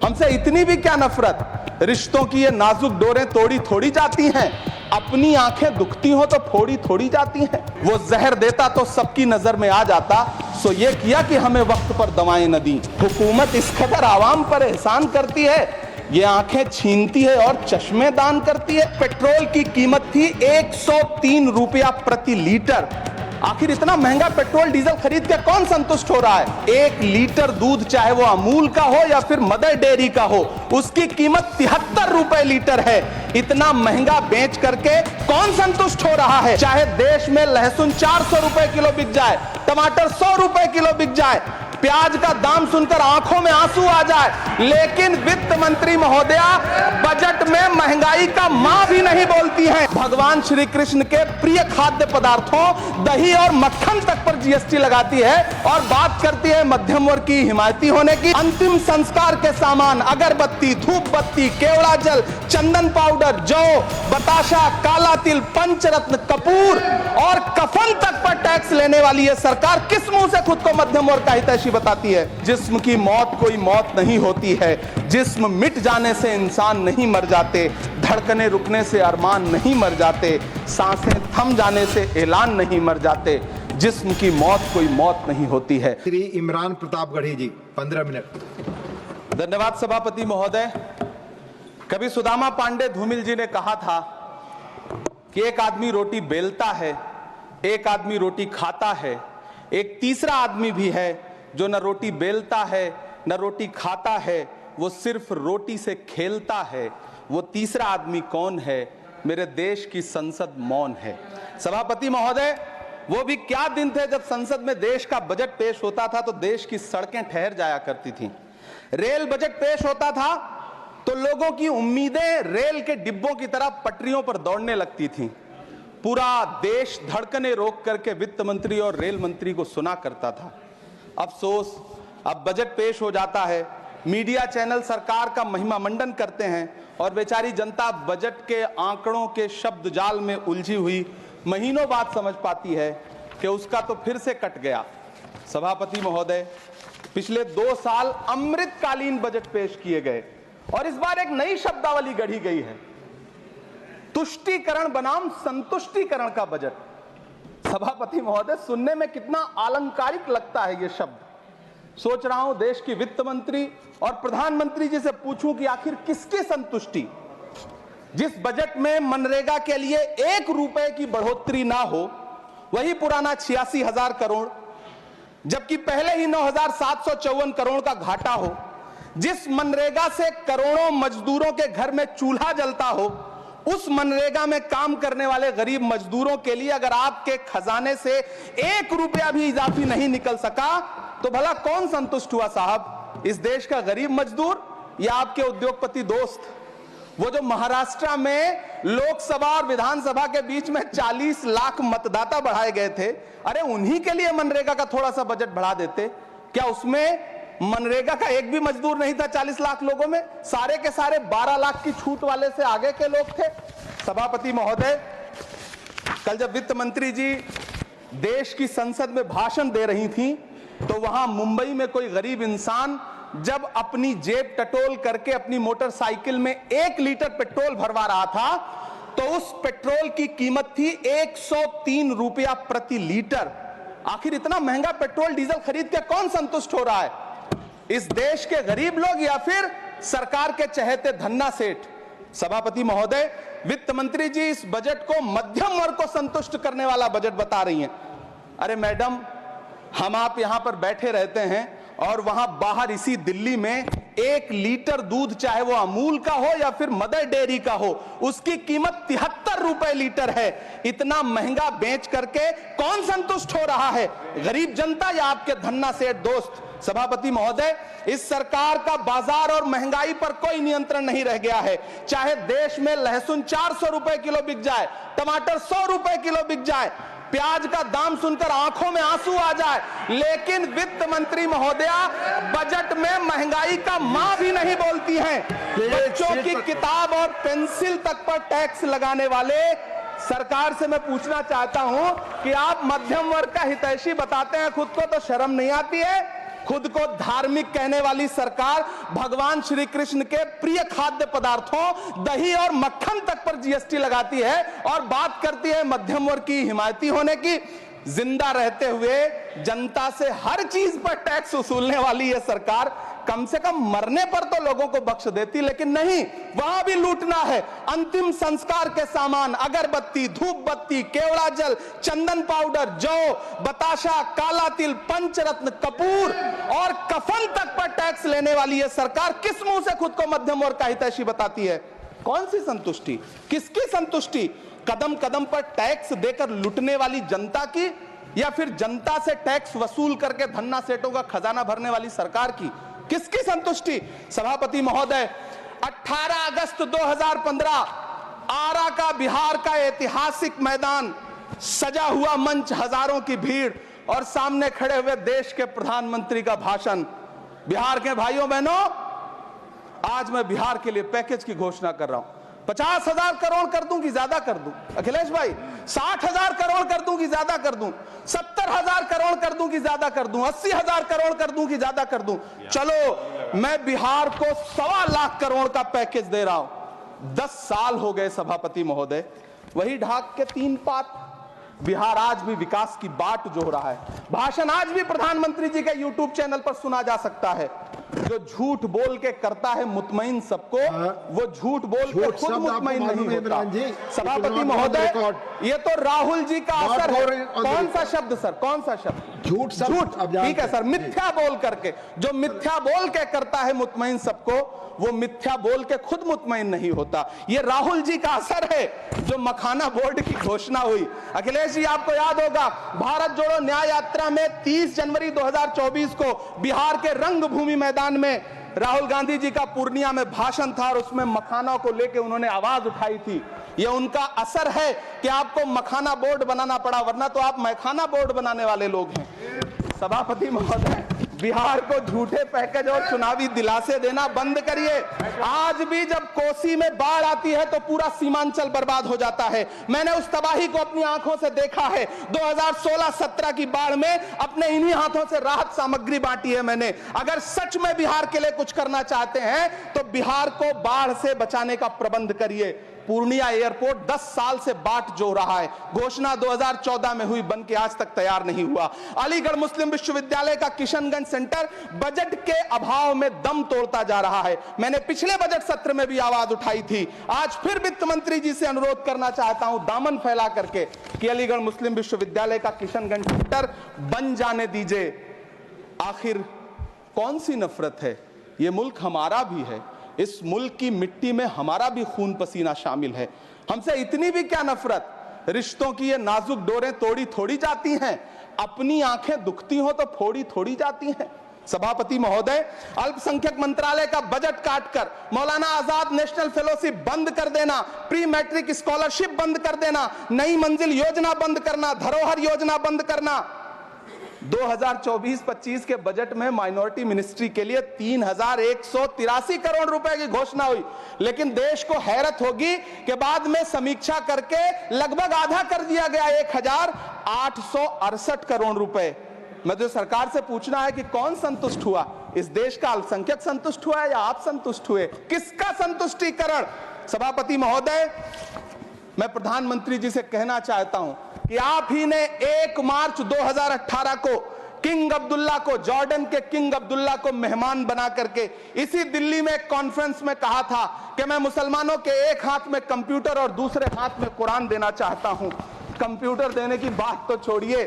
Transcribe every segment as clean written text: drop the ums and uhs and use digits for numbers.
हमसे इतनी भी क्या नफरत। रिश्तों की ये नाजुक डोरें तोड़ी थोड़ी जाती हैं, अपनी आंखें दुखती हो तो फोड़ी थोड़ी जाती हैं। वो जहर देता तो सबकी नजर में आ जाता, सो ये किया कि हमें वक्त पर दवाएं न दी। हुकूमत इस कदर आवाम पर एहसान करती है, ये आंखें छीनती है और चश्मे दान करती है। पेट्रोल की कीमत थी 103 रुपया प्रति लीटर। आखिर इतना महंगा पेट्रोल डीजल खरीद के कौन संतुष्ट हो रहा है? 1 लीटर दूध, चाहे वो अमूल का हो या फिर मदर डेयरी का हो, उसकी कीमत 73 रुपए लीटर है। इतना महंगा बेच करके कौन संतुष्ट हो रहा है? चाहे देश में लहसुन 400 रुपए किलो बिक जाए, टमाटर 100 रुपए किलो बिक जाए, प्याज का दाम सुनकर आंखों में आंसू आ जाए, लेकिन वित्त मंत्री महोदया बजट में महंगाई का मां भी नहीं बोलती हैं। भगवान श्री कृष्ण के प्रिय खाद्य पदार्थों दही और मक्खन तक पर जीएसटी लगाती है और बात करती है मध्यम वर्ग की हिमायती होने की। अंतिम संस्कार के सामान अगरबत्ती, धूप बत्ती, केवड़ा जल, चंदन पाउडर, जौ, बताशा, काला तिल, पंचरत्न, कपूर और कफन तक पर टैक्स लेने वाली ये सरकार किस मुंह से खुद को मध्यम वर्ग का हितैषी बताती है? जिस्म की मौत कोई मौत नहीं होती है, जिस्म मिट जाने से इंसान नहीं मर जाते, धड़कने रुकने से अरमान नहीं मर जाते, सांसें थम जाने से ऐलान नहीं मर जाते। जिस्म की मौत कोई मौत नहीं होती है। श्री इमरान प्रतापगढ़ी जी 15 मिनट। धन्यवाद सभापति महोदय। कभी सुदामा पांडे धूमिल जी ने कहा था कि एक आदमी रोटी बेलता है, एक आदमी रोटी खाता है, एक तीसरा आदमी भी है जो न रोटी बेलता है न रोटी खाता है, वो सिर्फ रोटी से खेलता है। वो तीसरा आदमी कौन है? मेरे देश की संसद मौन है। सभापति महोदय, वो भी क्या दिन थे जब संसद में देश का बजट पेश होता था तो देश की सड़कें ठहर जाया करती थीं। रेल बजट पेश होता था तो लोगों की उम्मीदें रेल के डिब्बों की तरह पटरियों पर दौड़ने लगती थीं। पूरा देश धड़कने रोक करके वित्त मंत्री और रेल मंत्री को सुना करता था। अफसोस, अब बजट पेश हो जाता है, मीडिया चैनल सरकार का महिमा मंडन करते हैं और बेचारी जनता बजट के आंकड़ों के शब्द जाल में उलझी हुई महीनों बाद समझ पाती है कि उसका तो फिर से कट गया। सभापति महोदय, पिछले 2 साल अमृतकालीन बजट पेश किए गए और इस बार एक नई शब्दावली गढ़ी गई है, तुष्टीकरण बनाम संतुष्टीकरण का बजट। सभापति महोदय, सुनने में कितना अलंकारिक लगता है ये शब्द। सोच रहा हूं देश की वित्त मंत्री और प्रधानमंत्री जी से पूछूं कि आखिर किसकी संतुष्टि? जिस बजट में मनरेगा के लिए 1 रुपए की बढ़ोतरी ना हो, वही पुराना 86,000 करोड़, जबकि पहले ही 9,754 करोड़ का घाटा हो, जिस मनरेगा से करोड़ों मजदूरों के घर में चूल्हा जलता हो, उस मनरेगा में काम करने वाले गरीब मजदूरों के लिए अगर आपके खजाने से 1 रुपया भी इजाफी नहीं निकल सका तो भला कौन संतुष्ट हुआ साहब? इस देश का गरीब मजदूर या आपके उद्योगपति दोस्त? वो जो महाराष्ट्र में लोकसभा और विधानसभा के बीच में 40 लाख मतदाता बढ़ाए गए थे, अरे उन्हीं के लिए मनरेगा का थोड़ा सा बजट बढ़ा देते। क्या उसमें मनरेगा का एक भी मजदूर नहीं था 40 लाख लोगों में? सारे के सारे 12 लाख की छूट वाले से आगे के लोग थे। सभापति महोदय, कल जब वित्त मंत्री जी देश की संसद में भाषण दे रही थी तो वहां मुंबई में कोई गरीब इंसान जब अपनी जेब टटोल करके अपनी मोटरसाइकिल में 1 लीटर पेट्रोल भरवा रहा था तो उस पेट्रोल की कीमत थी 103 रुपया प्रति लीटर। आखिर इतना महंगा पेट्रोल डीजल खरीद के कौन संतुष्ट हो रहा है? इस देश के गरीब लोग या फिर सरकार के चहेते धन्ना सेठ? सभापति महोदय, वित्त मंत्री जी इस बजट को मध्यम वर्ग को संतुष्ट करने वाला बजट बता रही हैं। अरे मैडम, हम आप यहां पर बैठे रहते हैं और वहां बाहर इसी दिल्ली में 1 लीटर दूध, चाहे वो अमूल का हो या फिर मदर डेयरी का हो, उसकी कीमत 73 रुपए लीटर है। इतना महंगा बेच करके कौन संतुष्ट हो रहा है? गरीब जनता या आपके धन्ना सेठ दोस्त? सभापति महोदय, इस सरकार का बाजार और महंगाई पर कोई नियंत्रण नहीं रह गया है। चाहे देश में लहसुन 400 रुपए किलो बिक जाए, टमाटर 100 रुपए किलो बिक जाए, प्याज का दाम सुनकर आंखों में आंसू आ जाए, लेकिन वित्त मंत्री महोदया बजट में महंगाई का मां भी नहीं बोलती हैं। बच्चों की किताब और पेंसिल तक पर टैक्स लगाने वाले सरकार से मैं पूछना चाहता हूं कि आप मध्यम वर्ग का हितैषी बताते हैं खुद को, तो शर्म नहीं आती है? खुद को धार्मिक कहने वाली सरकार भगवान श्री कृष्ण के प्रिय खाद्य पदार्थों दही और मक्खन तक पर जीएसटी लगाती है और बात करती है मध्यम वर्ग की हिमायती होने की। जिंदा रहते हुए जनता से हर चीज पर टैक्स वसूलने वाली यह सरकार कम से कम मरने पर तो लोगों को बख्श देती, लेकिन नहीं, वहां भी लूटना है। अंतिम संस्कार के सामान अगरबत्ती, धूप बत्ती, केवड़ा जल, चंदन पाउडर, जौ, बताशा, काला तिल, पंचरत्न, कपूर और कफन तक पर टैक्स लेने वाली यह सरकार किस मुंह से खुद को मध्यम वर्ग का हितैषी बताती है? कौन सी संतुष्टि, किसकी संतुष्टि? कदम कदम पर टैक्स देकर लुटने वाली जनता की, या फिर जनता से टैक्स वसूल करके धन्ना सेठों का खजाना भरने वाली सरकार की? किसकी संतुष्टि? सभापति महोदय, 18 अगस्त 2015 आरा का बिहार का ऐतिहासिक मैदान, सजा हुआ मंच, हजारों की भीड़ और सामने खड़े हुए देश के प्रधानमंत्री का भाषण। बिहार के भाइयों बहनों, आज मैं बिहार के लिए पैकेज की घोषणा कर रहा हूं। 50,000 करोड़ कर दूं कि ज्यादा कर दूं? अखिलेश भाई, 60,000 करोड़ कर दूं कि ज्यादा कर दूं? 70,000 करोड़ कर दूं कि ज्यादा कर दूं? 80,000 करोड़ कर दूं कि ज्यादा कर दूं? चलो, मैं बिहार को 1.25 लाख करोड़ का पैकेज दे रहा हूं। 10 साल हो गए सभापति महोदय, वही ढाक के 3 पात। बिहार आज भी विकास की बाट जो रहा है। भाषण आज भी प्रधानमंत्री जी के यूट्यूब चैनल पर सुना जा सकता है। जो झूठ बोल के करता है मुतमईन सबको, वो झूठ बोल के खुद मुतमईन नहीं होता। सभापति महोदय, ये तो राहुल जी का असर है। कौन सा शब्द सर, कौन सा शब्द? झूठ। ठीक है सर, मिथ्या बोल करके, जो मिथ्या बोल के करता है मुतमईन सबको, वो मिथ्या बोल के खुद मुतमईन नहीं होता। ये राहुल जी का असर है। जो मखाना बोर्ड की घोषणा हुई, अखिलेश जी आपको याद होगा, भारत जोड़ो न्याय यात्रा में 30 जनवरी 2024 को बिहार के रंगभूमि मैदान में राहुल गांधी जी का पूर्णिया में भाषण था और उसमें मखाना को लेकर उन्होंने आवाज उठाई थी। यह उनका असर है कि आपको मखाना बोर्ड बनाना पड़ा, वरना तो आप मैखाना बोर्ड बनाने वाले लोग हैं। सभापति महोदय, बिहार को झूठे पैकेज और चुनावी दिलासे देना बंद करिए। आज भी जब कोसी में बाढ़ आती है तो पूरा सीमांचल बर्बाद हो जाता है। मैंने उस तबाही को अपनी आंखों से देखा है। 2016-17 की बाढ़ में अपने इन्हीं हाथों से राहत सामग्री बांटी है मैंने। अगर सच में बिहार के लिए कुछ करना चाहते हैं तो बिहार को बाढ़ से बचाने का प्रबंध करिए। पूर्णिया एयरपोर्ट 10 साल से बाट जो रहा है, घोषणा 2014 में हुई, बन के आज तक तैयार नहीं हुआ। अलीगढ़ मुस्लिम विश्वविद्यालय का किशनगंज सेंटर बजट के अभाव में दम तोड़ता जा रहा है। मैंने पिछले बजट सत्र में भी आवाज उठाई थी। आज फिर वित्त मंत्री जी से अनुरोध करना चाहता हूं, दामन फैला करके, कि अलीगढ़ मुस्लिम विश्वविद्यालय का किशनगंज सेंटर बन जाने दीजिए। आखिर कौन सी नफरत है? यह मुल्क हमारा भी है, इस मुल्क की मिट्टी में हमारा भी खून पसीना शामिल है। हमसे इतनी भी क्या नफरत? रिश्तों की ये नाजुक डोरें तोड़ी थोड़ी जाती हैं, अपनी आंखें दुखती हो तो फोड़ी थोड़ी जाती हैं। सभापति महोदय, अल्पसंख्यक मंत्रालय का बजट काटकर मौलाना आजाद नेशनल फेलोशिप बंद कर देना, प्री मैट्रिक स्कॉलरशिप बंद कर देना, नई मंजिल योजना बंद करना, धरोहर योजना बंद करना। 2024-25 के बजट में माइनॉरिटी मिनिस्ट्री के लिए 3,183 करोड़ रुपए की घोषणा हुई, लेकिन देश को हैरत होगी कि बाद में समीक्षा करके लगभग आधा कर दिया गया, 1,868 करोड़ रुपए। मुझे सरकार से पूछना है कि कौन संतुष्ट हुआ? इस देश का अल्पसंख्यक संतुष्ट हुआ या आप संतुष्ट हुए? किसका संतुष्टीकरण? सभापति महोदय, मैं प्रधानमंत्री जी से कहना चाहता हूं कि आप ही ने 1 मार्च 2018 को किंग अब्दुल्ला को, जॉर्डन के किंग अब्दुल्ला को मेहमान बना करके इसी दिल्ली में एक कॉन्फ्रेंस में कहा था कि मैं मुसलमानों के एक हाथ में कंप्यूटर और दूसरे हाथ में कुरान देना चाहता हूं। कंप्यूटर देने की बात तो छोड़िए,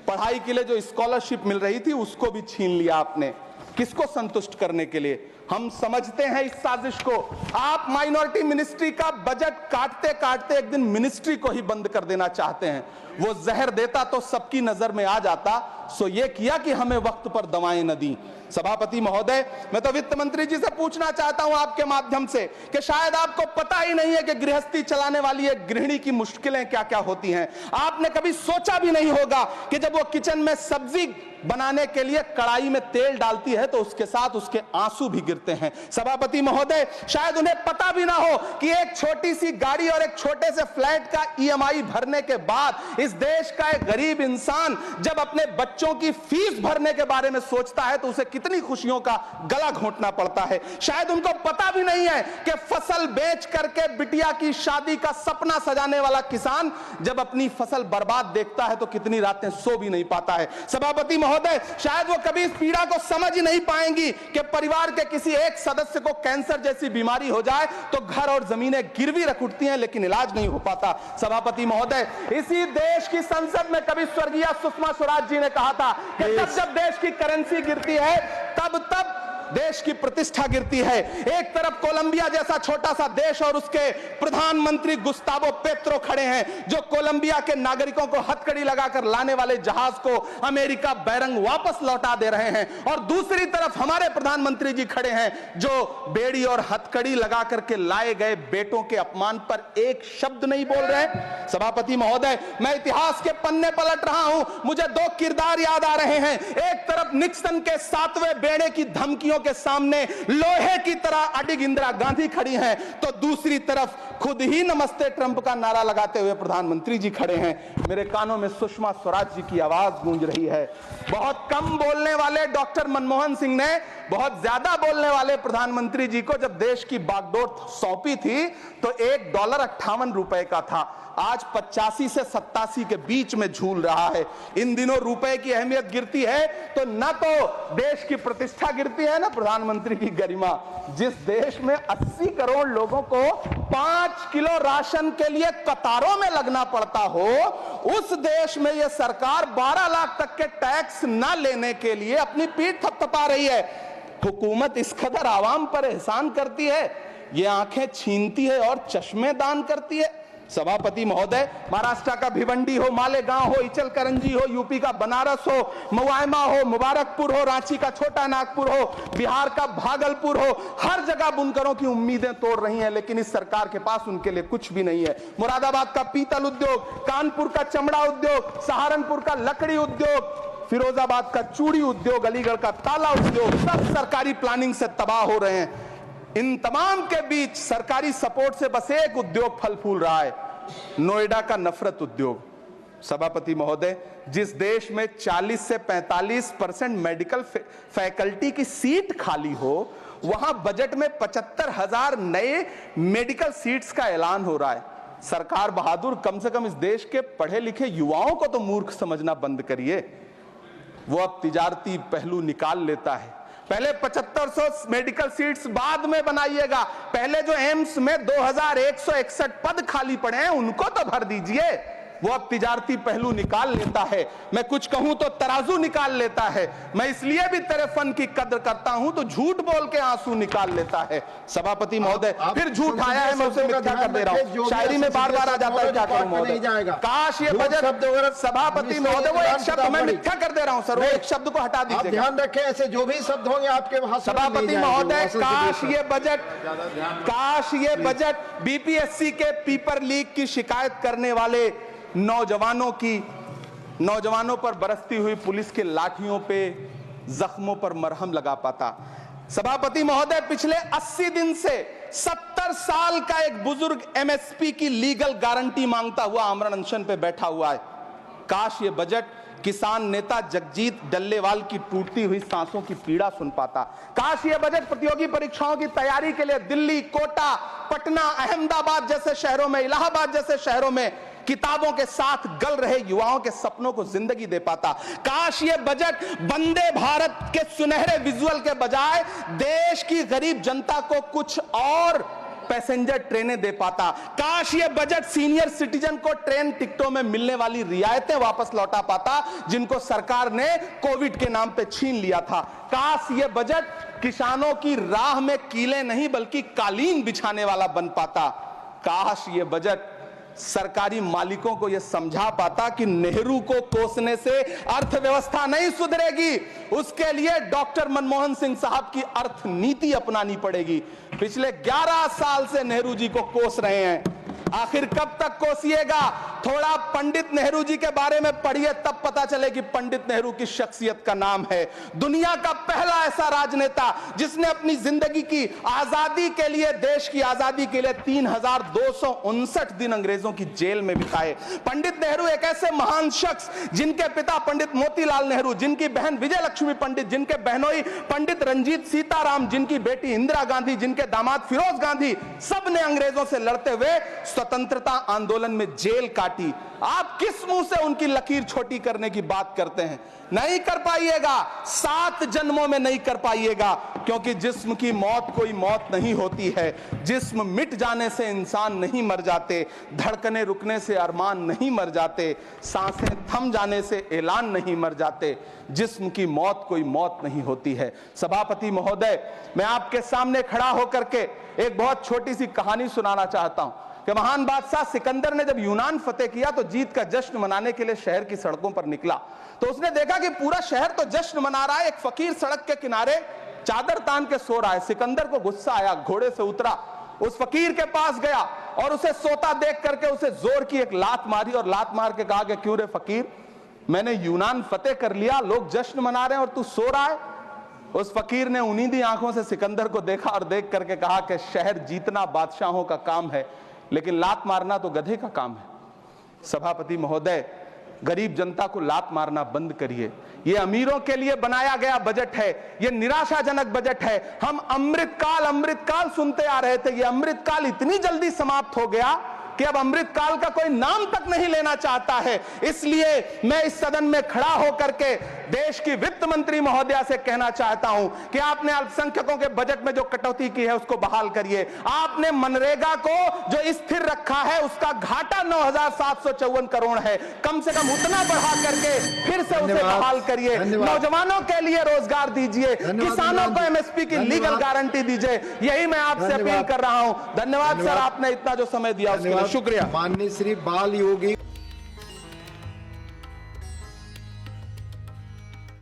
पढ़ाई के लिए जो स्कॉलरशिप मिल रही थी उसको भी छीन लिया आपने। किसको संतुष्ट करने के लिए? हम समझते हैं इस साजिश को। आप माइनॉरिटी मिनिस्ट्री का बजट काटते काटते एक दिन मिनिस्ट्री को ही बंद कर देना चाहते हैं। वो जहर देता तो सबकी नजर में आ जाता, सो ये किया कि हमें वक्त पर दवाएं न दी। सभापति महोदय, मैं तो वित्त मंत्री जी से पूछना चाहता हूं आपके माध्यम से कि शायद आपको पता ही नहीं है कि गृहस्थी चलाने वाली एक गृहिणी की मुश्किलें क्या क्या होती हैं। आपने कभी सोचा भी नहीं होगा कि जब वो किचन में सब्जी बनाने के लिए कढ़ाई में तेल डालती है तो उसके साथ उसके आंसू भी गिरते गिरते हैं। सभापति महोदय, शायद उन्हें पता भी ना हो कि एक छोटी सी गाड़ी और एक छोटे से फ्लैट का ईएमआई भरने के बाद इस देश का एक गरीब इंसान जब अपने बच्चों की फीस भरने के बारे में सोचता है तो उसे कितनी खुशियों का गला घोंटना पड़ता है। शायद उनको पता भी नहीं है कि फसल बेच करके बिटिया की शादी का सपना सजाने वाला किसान जब अपनी फसल बर्बाद देखता है तो कितनी रातें सो भी नहीं पाता है। सभापति महोदय, शायद वो कभी इस पीड़ा को समझ ही नहीं पाएंगी कि परिवार के किसी एक सदस्य को कैंसर जैसी बीमारी हो जाए तो घर और जमीनें गिरवी रख उठती हैं लेकिन इलाज नहीं हो पाता। सभापति महोदय, इसी देश की संसद में कभी स्वर्गीय सुषमा स्वराज जी ने कहा था कि जब देश की करेंसी गिरती है तब देश की प्रतिष्ठा गिरती है। एक तरफ कोलंबिया जैसा छोटा सा देश और उसके प्रधानमंत्री गुस्तावो पेत्रो खड़े हैं जो कोलंबिया के नागरिकों को हथकड़ी लगाकर लाने वाले जहाज को अमेरिका बैरंग वापस लौटा दे रहे हैं, और दूसरी तरफ हमारे प्रधानमंत्री जी खड़े हैं जो बेड़ी और हथकड़ी लगा करके लाए गए बेटों के अपमान पर एक शब्द नहीं बोल रहे। सभापति महोदय, मैं इतिहास के पन्ने पलट रहा हूं, मुझे दो किरदार याद आ रहे हैं। एक तरफ निक्सन के 7वें बेड़े की धमकियों के सामने लोहे की तरह अडिग इंदिरा गांधी खड़ी हैं, तो दूसरी तरफ खुद ही नमस्ते ट्रंप का नारा लगाते हुए प्रधानमंत्री जी खड़े हैं। मेरे कानों में सुषमा स्वराज जी की आवाज गूंज रही है। बहुत कम बोलने वाले डॉक्टर मनमोहन सिंह ने बहुत ज्यादा बोलने वाले प्रधानमंत्री जी को जब देश की बागडोर सौंपी थी तो $1.58 का था, आज 85 से 87 के बीच में झूल रहा है। इन दिनों रुपए की अहमियत गिरती है तो न तो देश की प्रतिष्ठा गिरती है न प्रधानमंत्री की गरिमा। जिस देश में 80 करोड़ लोगों को 5 किलो राशन के लिए कतारों में लगना पड़ता हो, उस देश में यह सरकार 12 लाख तक के टैक्स न लेने के लिए अपनी पीठ थपथपा रही है। हुकूमत इस कदर आवाम पर एहसान करती है, ये आंखें छीनती है और चश्मे दान करती है। सभापति महोदय, महाराष्ट्र का भिवंडी हो, मालेगांव हो, इचलकरंजी हो, यूपी का बनारस हो, मुआयमा हो, मुबारकपुर हो, रांची का छोटा नागपुर हो, बिहार का भागलपुर हो, हर जगह बुनकरों की उम्मीदें तोड़ रही हैं लेकिन इस सरकार के पास उनके लिए कुछ भी नहीं है। मुरादाबाद का पीतल उद्योग, कानपुर का चमड़ा उद्योग, सहारनपुर का लकड़ी उद्योग, फिरोजाबाद का चूड़ी उद्योग, अलीगढ़ का ताला उद्योग, सब सरकारी प्लानिंग से तबाह हो रहे हैं। इन तमाम के बीच सरकारी सपोर्ट से बस एक उद्योग फल फूल रहा है, नोएडा का नफरत उद्योग। सभापति महोदय, जिस देश में 40 से 45% मेडिकल फैकल्टी की सीट खाली हो, वहां बजट में 75,000 नए मेडिकल सीट्स का ऐलान हो रहा है। सरकार बहादुर, कम से कम इस देश के पढ़े लिखे युवाओं को तो मूर्ख समझना बंद करिए। वो अब तिजारती पहलू निकाल लेता है। पहले 7500 मेडिकल सीट्स बाद में बनाइएगा, पहले जो एम्स में 2161 पद खाली पड़े हैं उनको तो भर दीजिए। वो अब तिजारती पहलू निकाल लेता है। मैं कुछ कहूं तो तराजू निकाल लेता है। मैं इसलिए भी तेरे फन की कद्र करता हूं तो झूठ बोल के आंसू निकाल लेता है। सभापति महोदय, फिर झूठ आया है, मैं उसे मिथ्या कर दे रहा हूं। शायरी में बार बार आ जाता है, क्या करूं महोदय। काश ये बजट, सभापति महोदय, वो एक शब्द मैं मिथ्या कर दे रहा हूं सर, वो एक शब्द को हटा दीजिए। ध्यान रखें, ऐसे जो भी शब्द होंगे आपके भाषण में सभापति महोदय, काश ये बजट बीपीएससी के पेपर लीक की शिकायत करने वाले नौजवानों पर बरसती हुई पुलिस के लाठियों पे, जख्मों पर मरहम लगा पाता। सभापति महोदय, पिछले 80 दिन से 70 साल का एक बुजुर्ग एमएसपी की लीगल गारंटी मांगता हुआ आमरण अनशन पे बैठा हुआ है। काश ये बजट किसान नेता जगजीत डल्लेवाल की टूटती हुई सांसों की पीड़ा सुन पाता। काश ये बजट प्रतियोगी परीक्षाओं की तैयारी के लिए दिल्ली, कोटा, पटना, अहमदाबाद जैसे शहरों में, इलाहाबाद जैसे शहरों में किताबों के साथ गल रहे युवाओं के सपनों को जिंदगी दे पाता। काश ये बजट वंदे भारत के सुनहरे विजुअल के बजाय देश की गरीब जनता को कुछ और पैसेंजर ट्रेनें दे पाता। काश ये बजट सीनियर सिटीजन को ट्रेन टिकटों में मिलने वाली रियायतें वापस लौटा पाता जिनको सरकार ने कोविड के नाम पे छीन लिया था। काश ये बजट किसानों की राह में कीले नहीं बल्कि कालीन बिछाने वाला बन पाता। काश ये बजट सरकारी मालिकों को यह समझा पाता कि नेहरू को कोसने से अर्थव्यवस्था नहीं सुधरेगी, उसके लिए डॉक्टर मनमोहन सिंह साहब की अर्थ नीति अपनानी पड़ेगी। पिछले 11 साल से नेहरू जी को कोस रहे हैं, आखिर कब तक कोसिएगा? थोड़ा पंडित नेहरू जी के बारे में पढ़िए, तब पता चले कि पंडित नेहरू की शख्सियत का नाम है। दुनिया का पहला ऐसा राजनेता जिसने अपनी जिंदगी की आजादी के लिए, देश की आजादी के लिए 3259 दिन अंग्रेजों की जेल में बिताए। पंडित नेहरू एक ऐसे महान शख्स जिनके पिता पंडित मोतीलाल नेहरू, जिनकी बहन विजय लक्ष्मी पंडित, जिनके बहनोई पंडित रंजीत सीताराम, जिनकी बेटी इंदिरा गांधी, जिनके दामाद फिरोज गांधी, सब ने अंग्रेजों से लड़ते हुए स्वतंत्रता आंदोलन में जेल काटी। आप किस मुंह से उनकी लकीर छोटी करने की बात करते हैं? नहीं कर पाइएगा, 7 जन्मों में नहीं कर पाइएगा, क्योंकि जिस्म की मौत कोई मौत नहीं होती है। जिस्म मिट जाने से इंसान नहीं मर जाते, धड़कने रुकने से अरमान नहीं मर जाते, सांसें थम जाने से ऐलान नहीं मर जाते। जिस्म की मौत कोई मौत नहीं होती है। सभापति महोदय, मैं आपके सामने खड़ा होकर के एक बहुत छोटी सी कहानी सुनाना चाहता हूं कि महान बादशाह सिकंदर ने जब यूनान फतेह किया तो जीत का जश्न मनाने के लिए शहर की सड़कों पर निकला। तो उसने देखा कि पूरा शहर तो जश्न मना रहा है, एक फकीर सड़क के किनारे चादर तान के सो रहा है। सिकंदर को गुस्सा आया, घोड़े से उतरा, उस फकीर के पास गया और उसे सोता देख करके उसे जोर की एक लात मारी और लात मार के कहा कि क्यों रे फकीर, मैंने यूनान फतेह कर लिया, लोग जश्न मना रहे हैं और तू सो रहा है। उस फकीर ने उन्नीदी आंखों से सिकंदर को देखा और देख करके कहा कि शहर जीतना बादशाहों का काम है, लेकिन लात मारना तो गधे का काम है। सभापति महोदय, गरीब जनता को लात मारना बंद करिए। ये अमीरों के लिए बनाया गया बजट है, ये निराशाजनक बजट है। हम अमृतकाल सुनते आ रहे थे, ये अमृतकाल इतनी जल्दी समाप्त हो गया कि अब अमृतकाल का कोई नाम तक नहीं लेना चाहता है। इसलिए मैं इस सदन में खड़ा होकर के देश की वित्त मंत्री महोदया से कहना चाहता हूं कि आपने अल्पसंख्यकों के बजट में जो कटौती की है उसको बहाल करिए। आपने मनरेगा को जो स्थिर रखा है उसका घाटा 9,754 करोड़ है, कम से कम उतना बढ़ा करके फिर से उसे बहाल करिए। नौजवानों के लिए रोजगार दीजिए, किसानों को एमएसपी की लीगल गारंटी दीजिए। यही मैं आपसे अपील कर रहा हूं। धन्यवाद सर, आपने इतना जो समय दिया उसके लिए शुक्रिया। माननीय श्री बाल योगी